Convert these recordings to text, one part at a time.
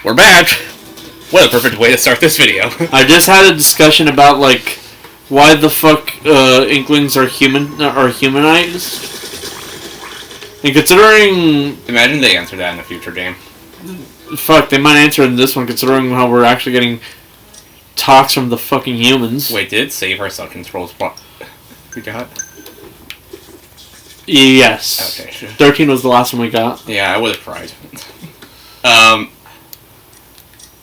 We're back! What a perfect way to start this video. I just had a discussion about, like, why the fuck Inklings are humanized. And considering... Imagine they answer that in a future game. Fuck, they might answer in this one, considering how we're actually getting talks from the fucking humans. Wait, did it save our sun controls we got? Yes. Okay, sure. 13 was the last one we got. Yeah, I would have cried.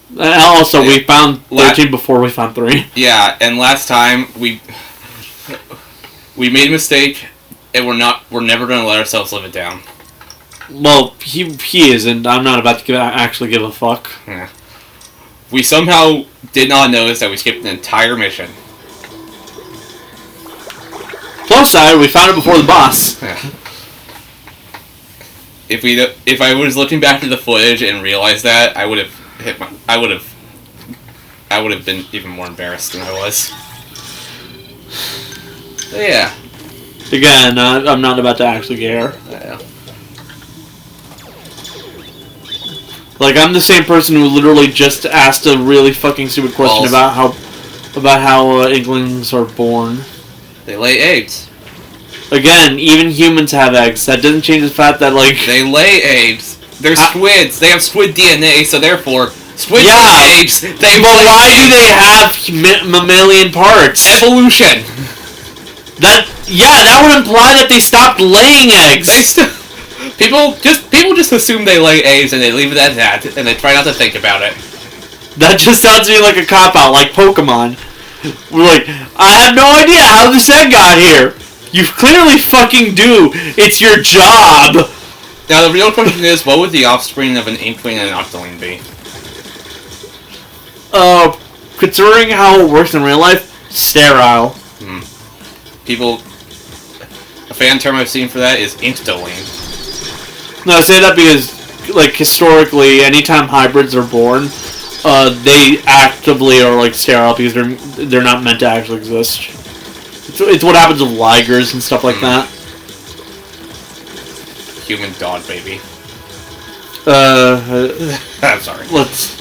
And also, we found 13 before we found 3. Yeah, and last time we made a mistake, and we're never gonna let ourselves live it down. Well, he isn't. I'm not about to actually give a fuck. Yeah. We somehow did not notice that we skipped an entire mission. Plus side, we found it before the boss. Yeah. If I was looking back at the footage and realized that, I would have been even more embarrassed than I was. But yeah. Again, I'm not about to actually care. Yeah. Like, I'm the same person who literally just asked a really fucking stupid question about how Inklings are born. They lay eggs. Again, even humans have eggs. That doesn't change the fact that, like... They lay eggs. They're squids. They have squid DNA, so therefore, squids lay eggs. But why do they have mammalian parts? Evolution. That would imply that they stopped laying eggs. People just assume they lay eggs and they leave it at that, and they try not to think about it. That just sounds to me like a cop-out, like Pokemon. We're like, I have no idea how this egg got here. You clearly fucking do. It's your job. Now the real question is, what would the offspring of an Inkling and an Octoling be? Considering how it works in real life, sterile. A fan term I've seen for that is Inktoling. No, I say that because, like, historically, anytime hybrids are born, they actively are, like, sterile because they're not meant to actually exist. It's what happens with ligers and stuff like that. Human dog baby. I'm sorry.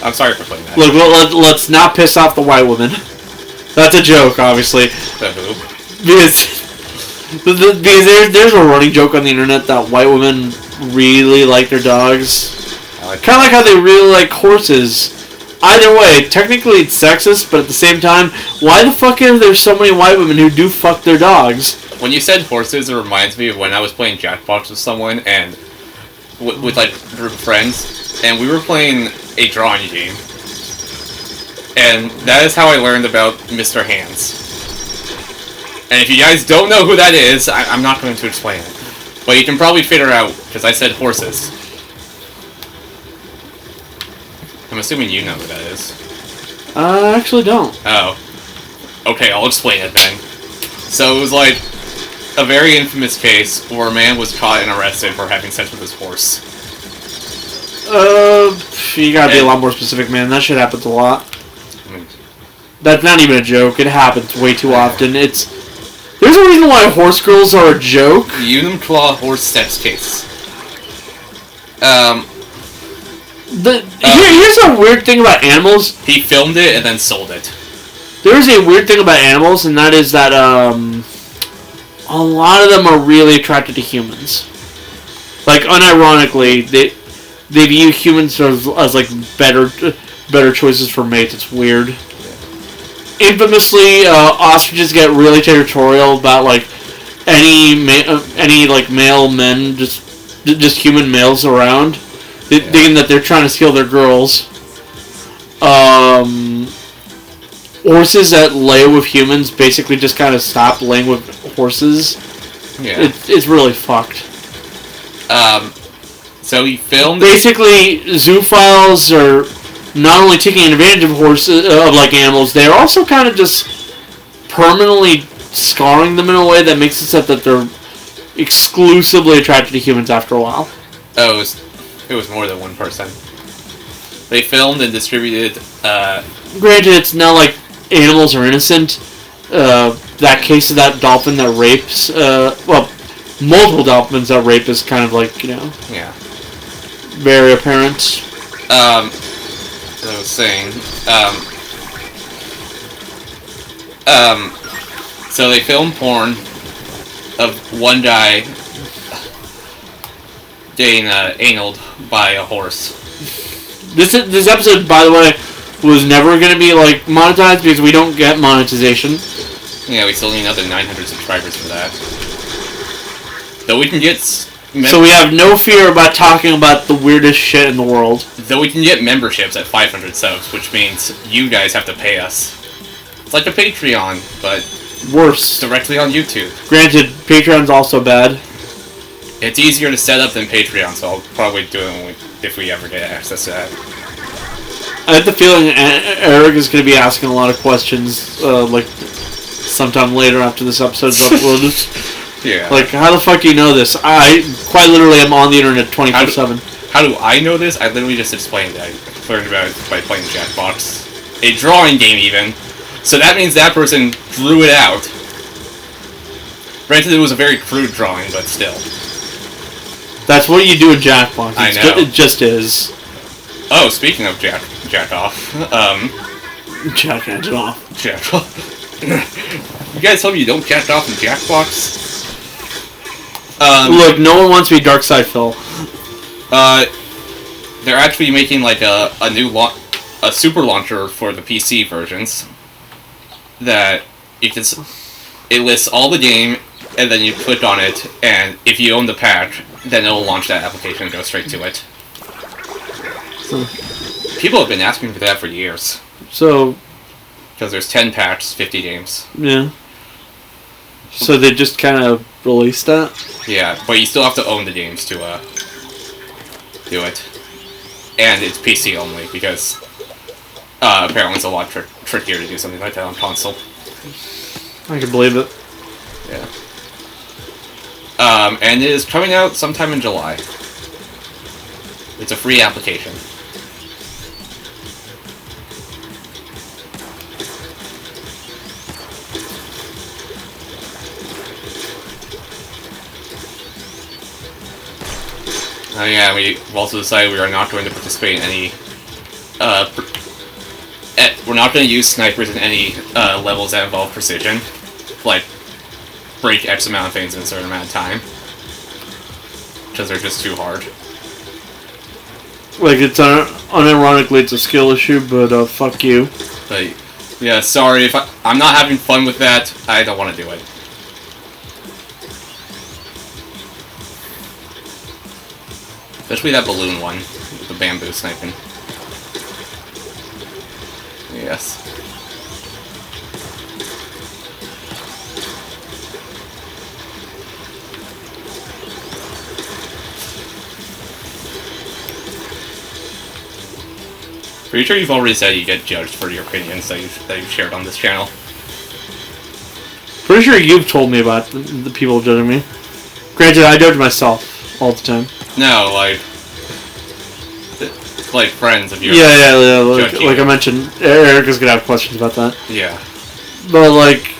I'm sorry for playing that. Look, let's not piss off the white woman. That's a joke, obviously. The who? Because there's a running joke on the internet that white women really like their dogs. Kind of like how they really like horses. Either way, technically it's sexist, but at the same time, why the fuck are there so many white women who do fuck their dogs? When you said horses, it reminds me of when I was playing Jackbox with someone, and with like a group of friends, and we were playing a drawing game. And that is how I learned about Mr. Hands. And if you guys don't know who that is, I'm not going to explain it. But you can probably figure out, because I said horses. I'm assuming you know who that is. I actually don't. Oh. Okay, I'll explain it then. So it was like a very infamous case where a man was caught and arrested for having sex with his horse. You gotta be a lot more specific, man. That shit happens a lot. That's not even a joke. It happens way too often. There's a reason why horse girls are a joke. The Unimclaw horse sex case. Here's a weird thing about animals. He filmed it and then sold it. There's a weird thing about animals, and that is that a lot of them are really attracted to humans. Like, unironically, they view humans as like better choices for mates. It's weird. Infamously, ostriches get really territorial about like any male men, just human males around, thinking that they're trying to steal their girls. Horses that lay with humans basically just kind of stop laying with horses. Yeah, it's really fucked. So he filmed. Basically, zoophiles are not only taking advantage of horses, like animals, they are also kind of just permanently scarring them in a way that makes it so that they're exclusively attracted to humans after a while. Oh, it was more than one person. They filmed and distributed. Granted, it's not like animals are innocent. That case of that dolphin that rapes, multiple dolphins that rape is kind of like, Yeah. very apparent. as I was saying, so they film porn of one guy getting analed by a horse. This episode, by the way, was never going to be like monetized because we don't get monetization. Yeah, we still need another 900 subscribers for that. Though we can get... So we have no fear about talking about the weirdest shit in the world. Though we can get memberships at 500 subs, which means you guys have to pay us. It's like a Patreon, but... worse. Directly on YouTube. Granted, Patreon's also bad. It's easier to set up than Patreon, so I'll probably do it if we ever get access to that. I have the feeling Eric is going to be asking a lot of questions, like, sometime later after this episode's uploaded. Yeah. Like, how the fuck do you know this? I quite literally am on the internet 24/7. How do I know this? I literally just explained it. I learned about it by playing Jackbox. A drawing game, even. So that means that person drew it out. Granted, it was a very crude drawing, but still. That's what you do in Jackbox. I know. It just is. Oh, speaking of jack off, Jack engine off. Jack off. You guys tell me you don't jack off in Jackbox? Look, no one wants to be Dark Side Phil. They're actually making like a new a super launcher for the PC versions that you can. It lists all the game, and then you click on it, and if you own the patch, then it'll launch that application and go straight to it. People have been asking for that for years. So, because there's 10 packs, 50 games. Yeah. So they just kind of released that? Yeah, but you still have to own the games to do it. And it's PC only, because apparently it's a lot trickier to do something like that on console. I can believe it. Yeah. And it is coming out sometime in July. It's a free application. Oh yeah, we've also decided we are not going to participate in any, we're not going to use snipers in any levels that involve precision. Like, break X amount of things in a certain amount of time. Because they're just too hard. Like, it's unironically, it's a skill issue, but fuck you. But, yeah, sorry, if I'm not having fun with that, I don't want to do it. Especially that balloon one, with the bamboo sniping. Yes. Pretty sure you've already said you get judged for your opinions that you've shared on this channel. Pretty sure you've told me about the people judging me. Granted, I judge myself all the time. No, like friends of yours. Yeah. Like I mentioned, Erica's gonna have questions about that. Yeah. But like,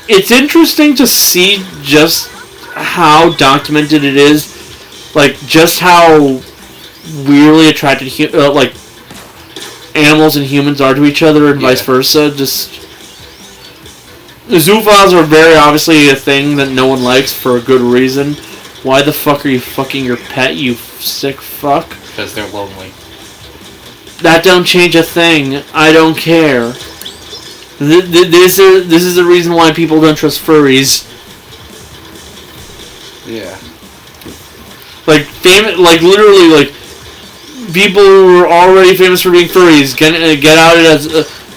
it's interesting to see just how documented it is. Like, just how weirdly attracted like animals and humans are to each other, and vice versa. Just zoophiles are very obviously a thing that no one likes for a good reason. Why the fuck are you fucking your pet, you sick fuck? Because they're lonely. That don't change a thing. I don't care. This is the reason why people don't trust furries. Yeah. Like literally, like, people who are already famous for being furries get outed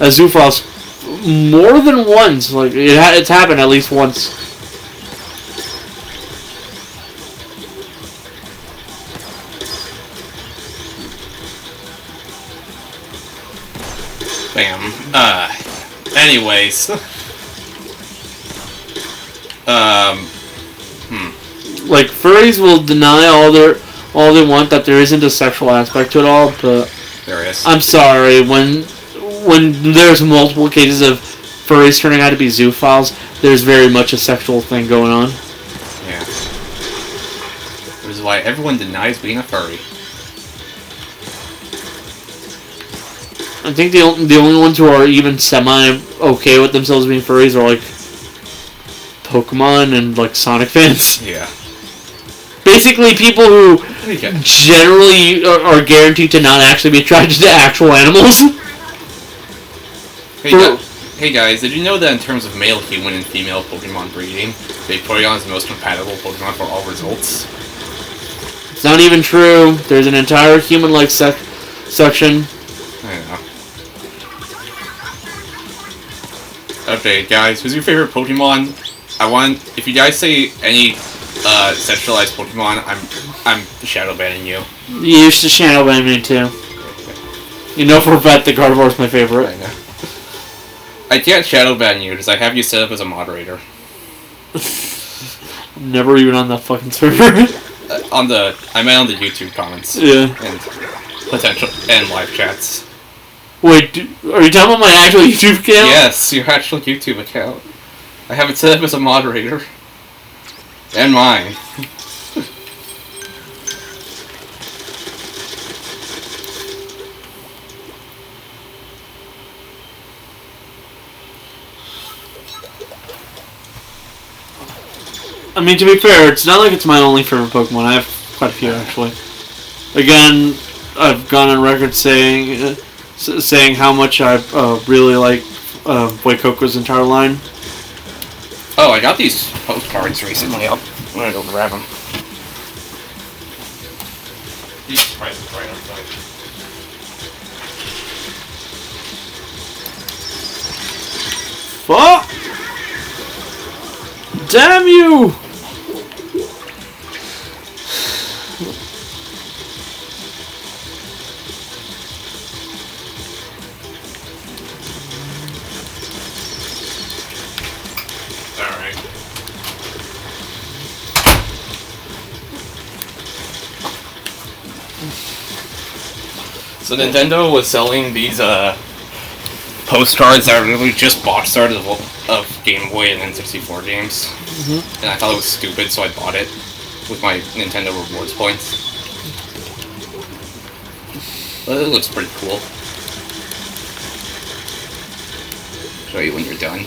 as zoophiles more than once. Like, it's happened at least once. Bam. Anyways. Like, furries will deny all they want that there isn't a sexual aspect to it all, but There is. I'm sorry, when there's multiple cases of furries turning out to be zoophiles, there's very much a sexual thing going on. Yeah. Which is why everyone denies being a furry. I think the only ones who are even semi okay with themselves being furries are like Pokemon and like Sonic fans. Yeah. Basically, people who Okay. generally are guaranteed to not actually be attracted to actual animals. Hey guys, did you know that in terms of male human and female Pokemon breeding, Vaporeon is the most compatible Pokemon for all results? It's not even true. There's an entire human-like section. I know. Okay, guys, who's your favorite Pokemon? If you guys say any sexualized Pokemon, I'm shadow banning you. You used to shadow ban me too. You know for a fact that Gardevoir's my favorite. I know. I can't shadow ban you because I have you set up as a moderator. I'm never even on that fucking server. I meant on the YouTube comments. Yeah. And potential and live chats. Wait, are you talking about my actual YouTube account? Yes, your actual YouTube account. I have it set up as a moderator. And mine. I mean, to be fair, it's not like it's my only favorite Pokemon. I have quite a few, actually. Again, I've gone on record saying how much I really like Boykoko's entire line. Oh, I got these postcards recently. I'm gonna go grab them. These right outside. Fuck! Damn you! Alright. So Nintendo was selling these postcards that are really just box art of Game Boy and N64 games. Mm-hmm. And I thought it was stupid, so I bought it with my Nintendo rewards points. But it looks pretty cool. Show you when you're done.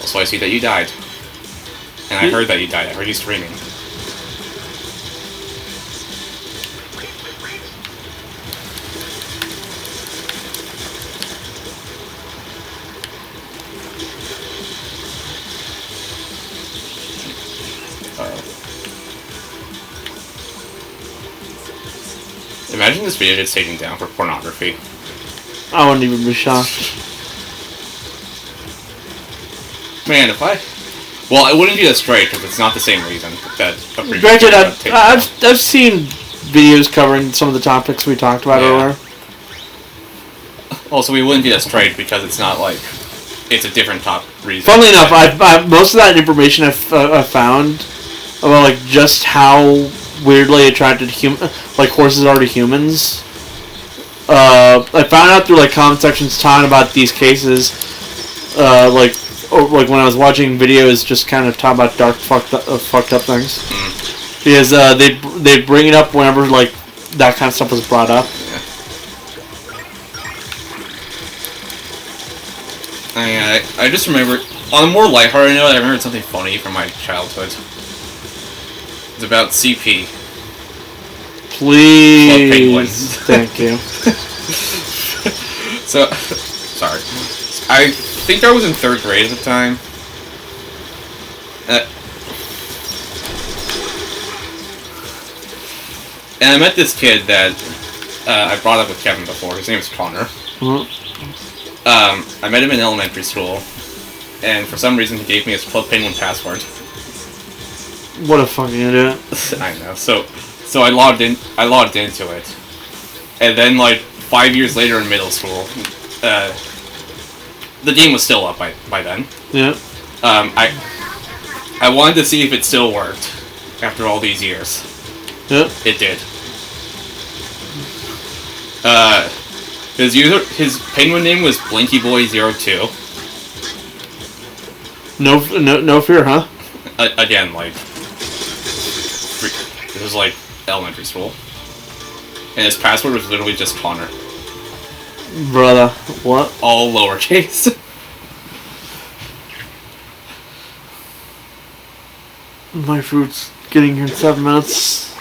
Also, I see that you died. And I heard that you died. I heard you screaming. Imagine this video gets taken down for pornography. I wouldn't even be shocked. Man, if I... Well, it wouldn't be a straight, because it's not the same reason that a previous Granted, video got taken down. I've seen videos covering some of the topics we talked about earlier. Also, we wouldn't get a straight because it's not like... It's a different top reason. Funnily enough, I've most of that information I've found about like just how weirdly attracted like horses are to humans. I found out through like comment sections talking about these cases, like when I was watching videos, just kind of talking about dark fucked up things. Because they bring it up whenever like that kind of stuff was brought up. I just remember, on a more lighthearted note, I remembered something funny from my childhood. It's about CP. Please. Penguins. Thank you. So, sorry. I think I was in 3rd grade at the time. And I met this kid that I brought up with Kevin before. His name is Connor. I met him in elementary school, and for some reason he gave me his Club Penguin password. What a fucking idiot. I know. So I logged into it, and then like 5 years later in middle school, the game was still up by then. Yeah. I wanted to see if it still worked after all these years. Yep. It did. His penguin name was BlinkyBoy02. No fear, huh? Again, like, this was like elementary school. And his password was literally just Connor. Brother, what? All lowercase. My food's getting here in 7 minutes.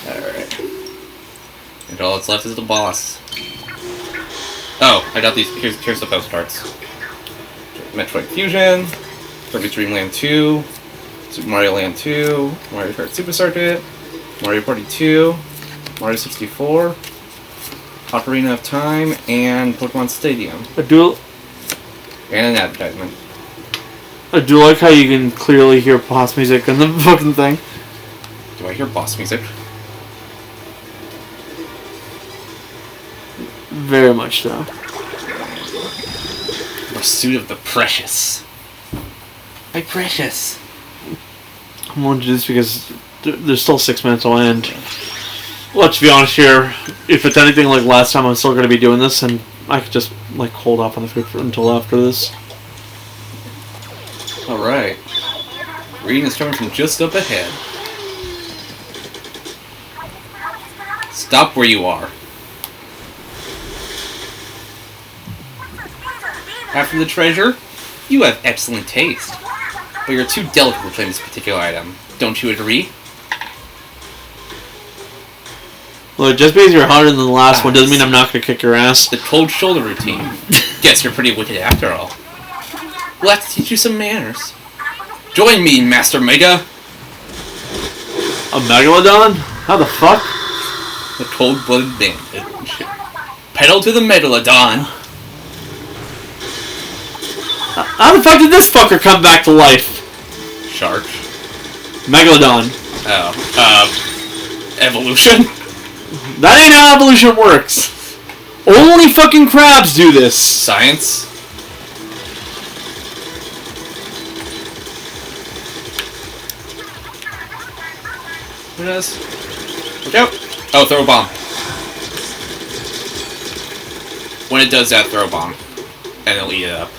Alright. And all that's left is the boss. Oh, I got these. Here's the postcards. Metroid Fusion, Kirby's Dream Land 2, Super Mario Land 2, Mario Kart Super Circuit, Mario Party 2, Mario 64, Ocarina of Time, and Pokemon Stadium. And an advertisement. I do like how you can clearly hear boss music in the fucking thing. Do I hear boss music? Very much so. Pursuit of the Precious. My precious. I'm going to do this because there's still 6 minutes till end. Let's be honest here. If it's anything like last time, I'm still going to be doing this, and I could just like hold off on the food until after this. Alright. Reading is coming from just up ahead. Stop where you are. After the treasure, you have excellent taste. But you're too delicate to claim this particular item. Don't you agree? Look, just because you're harder than the last one doesn't mean I'm not going to kick your ass. The cold shoulder routine. Guess you're pretty wicked after all. We'll have to teach you some manners. Join me, Master Mega! A Megalodon? How the fuck? The cold-blooded bandit. Pedal to the Megalodon! How the fuck did this fucker come back to life? Shark. Megalodon. Oh, evolution? That ain't how evolution works. Only fucking crabs do this. Science? Who does? Look out! Oh, throw a bomb. When it does that, throw a bomb. And it'll eat it up.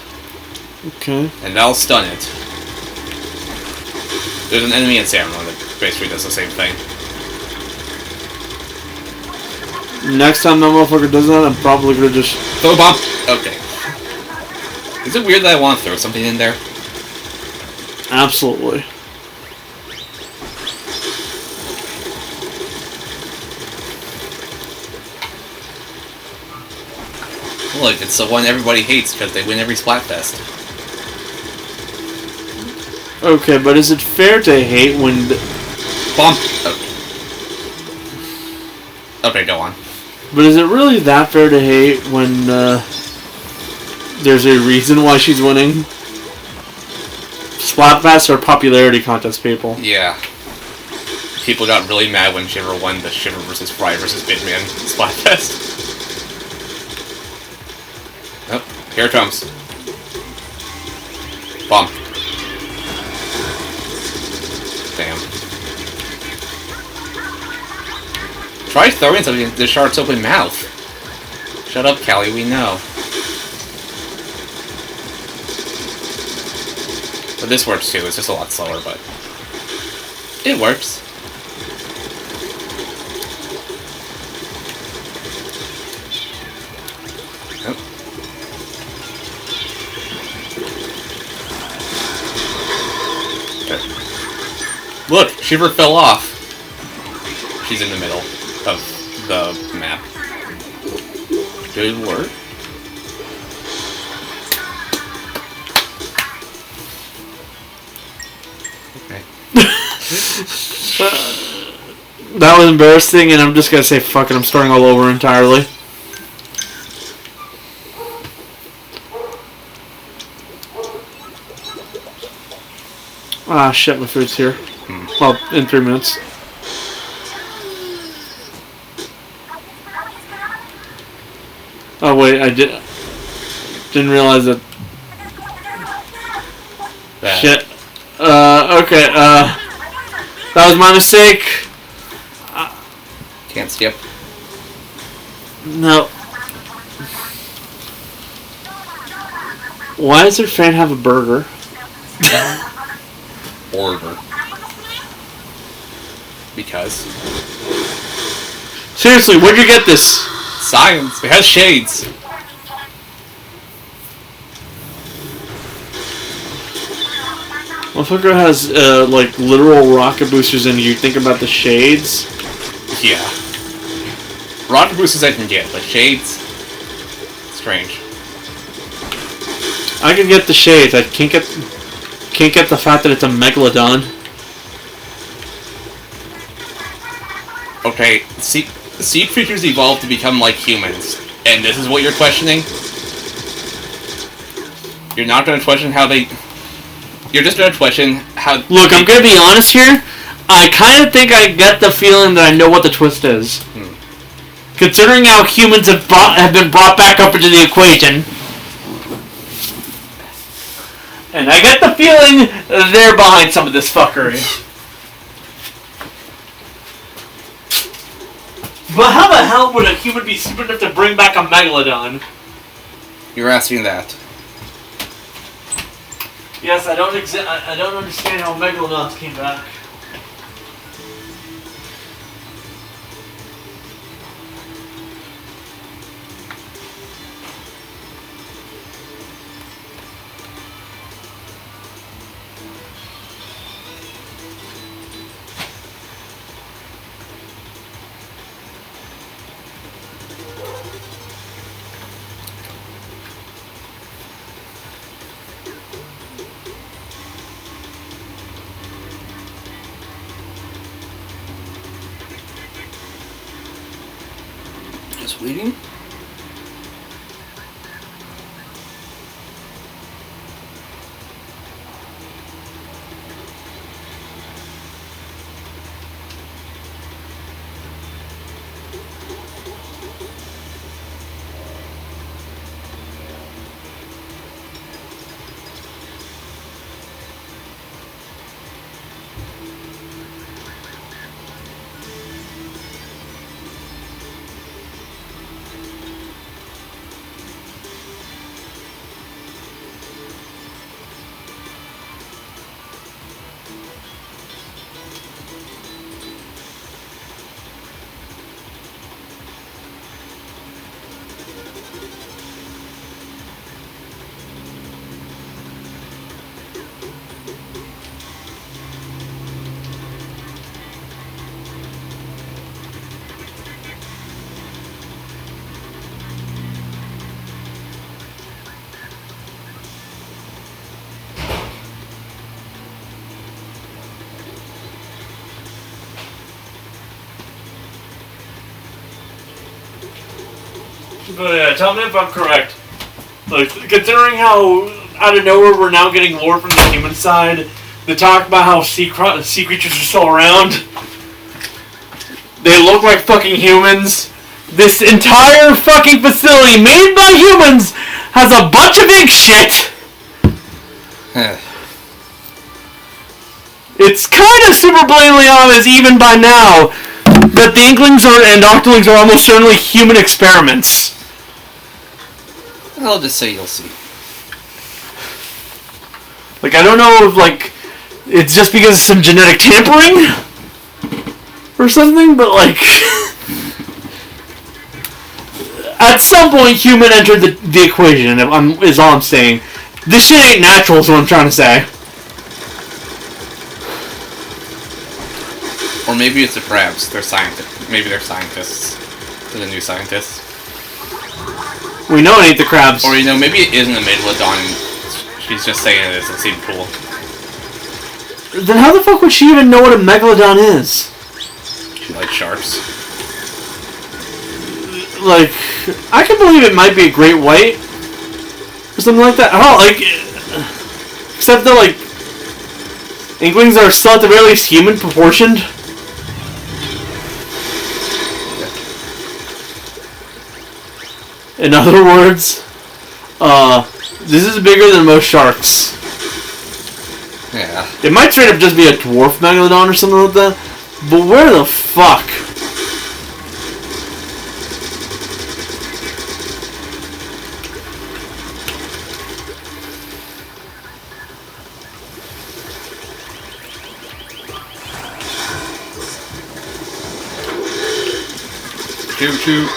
Okay. And that'll stun it. There's an enemy in Salmon that basically does the same thing. Next time that motherfucker does that, I'm probably gonna just... Throw a bomb! Okay. Is it weird that I want to throw something in there? Absolutely. Look, it's the one everybody hates because they win every Splatfest. Okay, but is it fair to hate when... Bomb! Okay. Okay, go on. But is it really that fair to hate when there's a reason why she's winning? Splatfests are popularity contest people. Yeah. People got really mad when Shiver won the Shiver vs. Fry vs. Big Man Splatfest. Oh, here it comes. Bomb. Damn. Try throwing something into the shark's open mouth. Shut up, Callie, we know. But this works too, it's just a lot slower, but... it works. Oh. Okay. Look, Shiver fell off. She's in the middle of the map. Good work. Okay. That was embarrassing, and I'm just gonna say fuck it, I'm starting all over entirely. Ah, shit, my food's here. Well, in 3 minutes. Oh wait, didn't realize that. Bad. Shit. Okay, that was my mistake. Can't skip. No. Why does their fan have a burger? Order. Because Seriously, where'd you get this? science. It has shades. Motherfucker has like literal rocket boosters, and you think about the shades. Yeah. Rocket boosters I can get, but shades. Strange. I can get the shades. I can't get the fact that it's a megalodon. Okay, sea creatures evolve to become like humans, and this is what you're questioning? You're not going to question how they... You're just going to question how... Look, I'm going to be honest here. I kind of think I get the feeling that I know what the twist is. Considering how humans have been brought back up into the equation. And I get the feeling they're behind some of this fuckery. But how the hell would a human be stupid enough to bring back a megalodon? You're asking that. Yes, I don't understand how megalodons came back. Just waiting? But yeah, tell me if I'm correct. Like, considering how out of nowhere we're now getting lore from the human side, they talk about how sea creatures are still around. They look like fucking humans. This entire fucking facility made by humans has a bunch of egg shit. It's kind of super blatantly obvious even by now that the Inklings and Octolings are almost certainly human experiments. I'll just say you'll see. Like, I don't know if, like, it's just because of some genetic tampering or something, but, like, at some point, human entered the equation, is all I'm saying. This shit ain't natural, is what I'm trying to say. Or maybe it's the crabs. They're scientists. Maybe they're scientists. They're the new scientists. We know it ain't the crabs. Or, you know, maybe it isn't a Megalodon and she's just saying it is. It seemed cool. Then how the fuck would she even know what a Megalodon is? She likes sharks. Like, I can believe it might be a great white. Or something like that. Oh, like, except that, like, Inklings are still at the very least human proportioned. In other words, this is bigger than most sharks. Yeah. It might straight up just be a dwarf megalodon or something like that. But where the fuck? Shoot.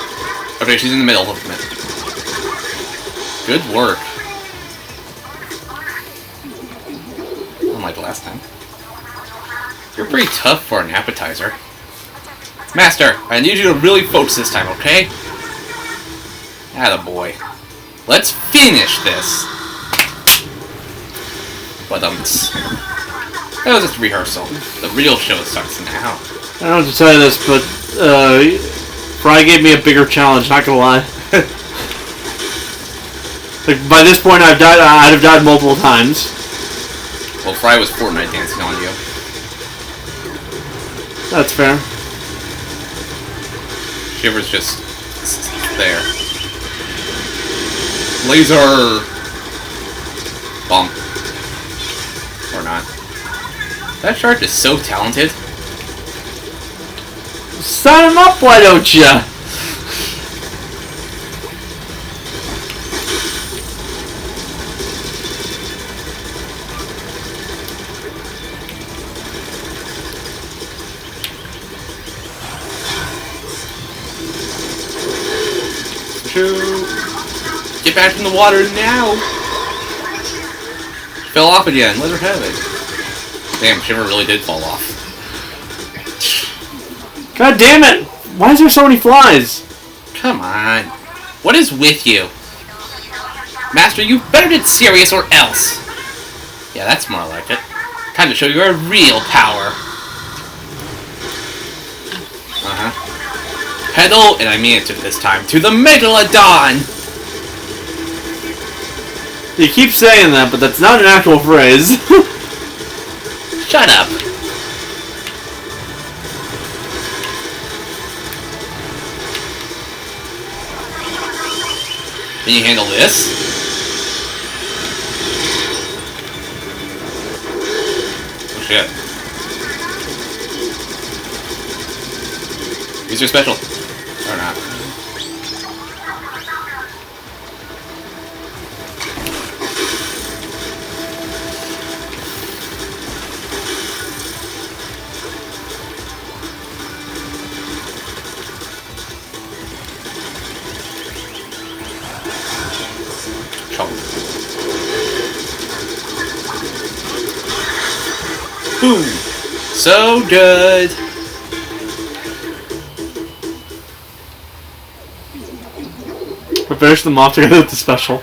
Okay, she's in the middle of it. Good work. Unlike last time. You're pretty tough for an appetizer. Master, I need you to really focus this time, okay? Attaboy. Let's finish this! But, that was just rehearsal. The real show starts now. I don't know what to tell you this, but, Fry gave me a bigger challenge, not gonna lie. Like, by this point, I'd have died multiple times. Well, Fry was Fortnite dancing on you. That's fair. Shiver's just there. Laser bomb. Or not. That shark is so talented. Sign him up, why don't ya? Get back in the water now! Fell off again. Let her have it. Damn, Shiver really did fall off. God damn it! Why is there so many flies? Come on. What is with you? Master, you better get serious or else. Yeah, that's more like it. Time to show your real power. Pedal, and I mean it this time, to the Megalodon! You keep saying that, but that's not an actual phrase. Shut up. Can you handle this? Oh shit. Use your special. Or not. Boom! So good! We finished them off together with the special.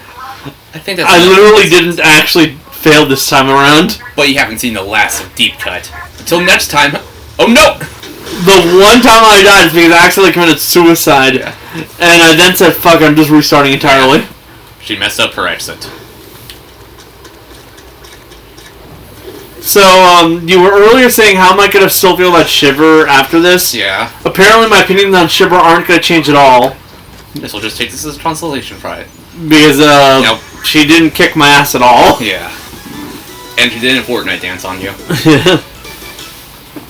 I think that's. I literally didn't actually fail this time around. But you haven't seen the last of Deep Cut. Until next time. Oh no! The one time I died is because I accidentally committed suicide. Yeah. And I then said, fuck, I'm just restarting entirely. She messed up her exit. So, you were earlier saying how am I going to still feel about Shiver after this? Yeah. Apparently my opinions on Shiver aren't going to change at all. This will just take this as consolation prize. Because, Nope. she didn't kick my ass at all. Yeah. And she didn't Fortnite dance on you.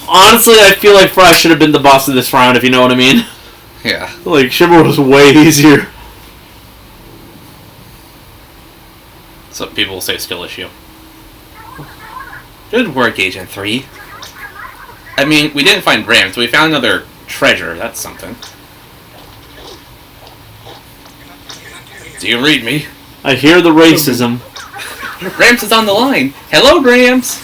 Honestly, I feel like Fry should have been the boss of this round, if you know what I mean. Yeah. Like, Shiver was way easier. Some people will say skill issue. Good work, Agent 3. I mean, we didn't find Rams, but we found another treasure. That's something. Do you read me? I hear the racism. Rams is on the line. Hello, Rams!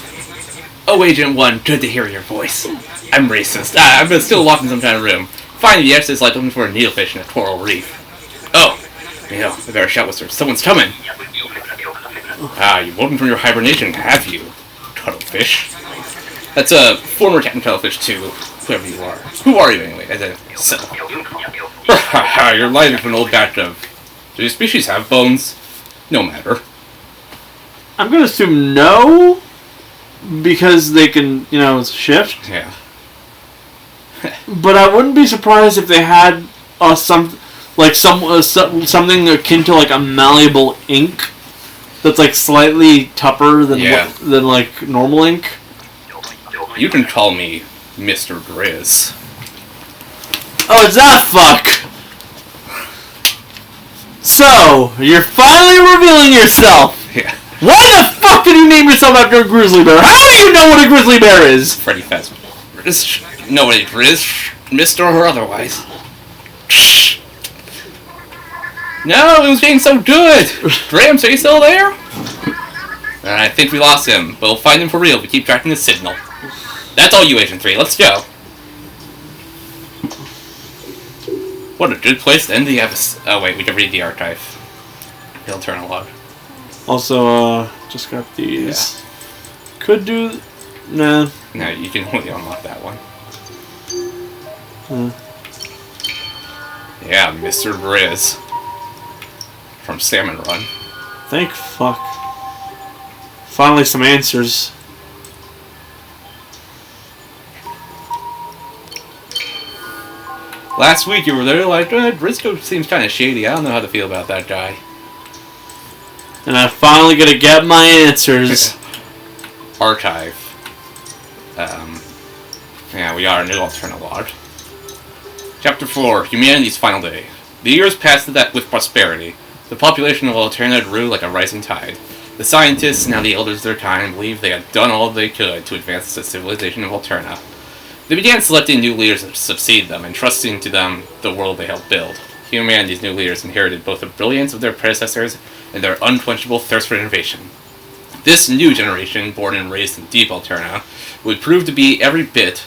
Oh, Agent 1, good to hear your voice. I'm racist. I've been still locked in some kind of room. Finding the exit is like looking for a needlefish in a coral reef. Oh, you know, I better shout whisper. Someone's coming! Ah, you've woken from your hibernation, have you? Cuttlefish. That's a former Captain Cuttlefish too, whoever you are. Who are you anyway? As a self. You're lying from an old batch of... Do these species have bones? No matter. I'm gonna assume no, because they can, you know, shift. Yeah. But I wouldn't be surprised if they had something akin to like a malleable ink that's like slightly tougher than than like normal ink. You can call me Mr. Grizz. Oh, it's that fuck! So, you're finally revealing yourself! Yeah. Why the fuck did you name yourself after a grizzly bear? How do you know what a grizzly bear is? Freddy Fazbear. Grizz? No, what it is, Mr. or otherwise. No, it was being so good! Grams, are you still there? I think we lost him, but we'll find him for real if we keep tracking the signal. That's all you, Agent 3. Let's go. What a good place to end the episode. Oh wait, we can read the archive. He'll turn a log. Also, just got these. Yeah. Could do... Nah. No, you can only unlock that one. Yeah, Mr. Briz. From Salmon Run. Thank fuck. Finally some answers. Last week you were there like, Briscoe seems kind of shady. I don't know how to feel about that guy. And I finally gonna get my answers. Archive. Yeah, we got our new alternate log. Chapter 4, Humanity's Final Day. The years passed with prosperity. The population of Alterna grew like a rising tide. The scientists, now the elders of their kind, believed they had done all they could to advance the civilization of Alterna. They began selecting new leaders to succeed them, and trusting to them the world they helped build. Humanity's new leaders inherited both the brilliance of their predecessors and their unquenchable thirst for innovation. This new generation, born and raised in deep Alterna, would prove to be every bit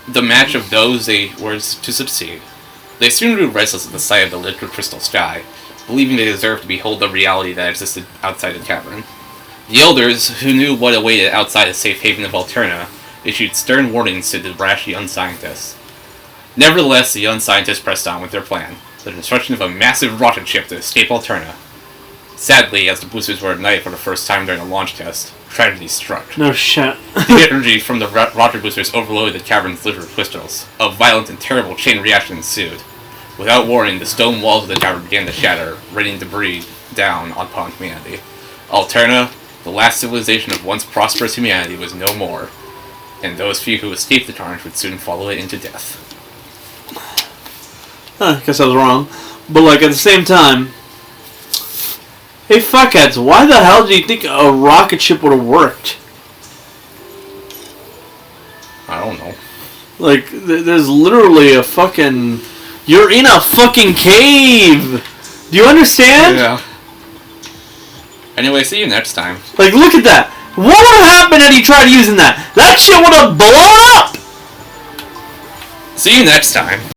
the match of those they were to succeed. They soon grew restless at the sight of the liquid crystal sky, believing they deserved to behold the reality that existed outside the cavern. The elders, who knew what awaited outside the safe haven of Alterna, issued stern warnings to the brash young scientists. Nevertheless, the young scientists pressed on with their plan, the construction of a massive rocket ship to escape Alterna. Sadly, as the boosters were ignited for the first time during a launch test, tragedy struck. No shit. The energy from the rocket boosters overloaded the cavern's liquid crystals. A violent and terrible chain reaction ensued. Without warning, the stone walls of the cavern began to shatter, raining debris down upon humanity. Alterna, the last civilization of once prosperous humanity, was no more, and those few who escaped the carnage would soon follow it into death. Huh, guess I was wrong. But, like, at the same time... Hey, fuckheads, why the hell do you think a rocket ship would have worked? I don't know. Like, there's literally a fucking... You're in a fucking cave! Do you understand? Yeah. Anyway, see you next time. Like, look at that! What would have happened had he tried using that? That shit would have blown up! See you next time.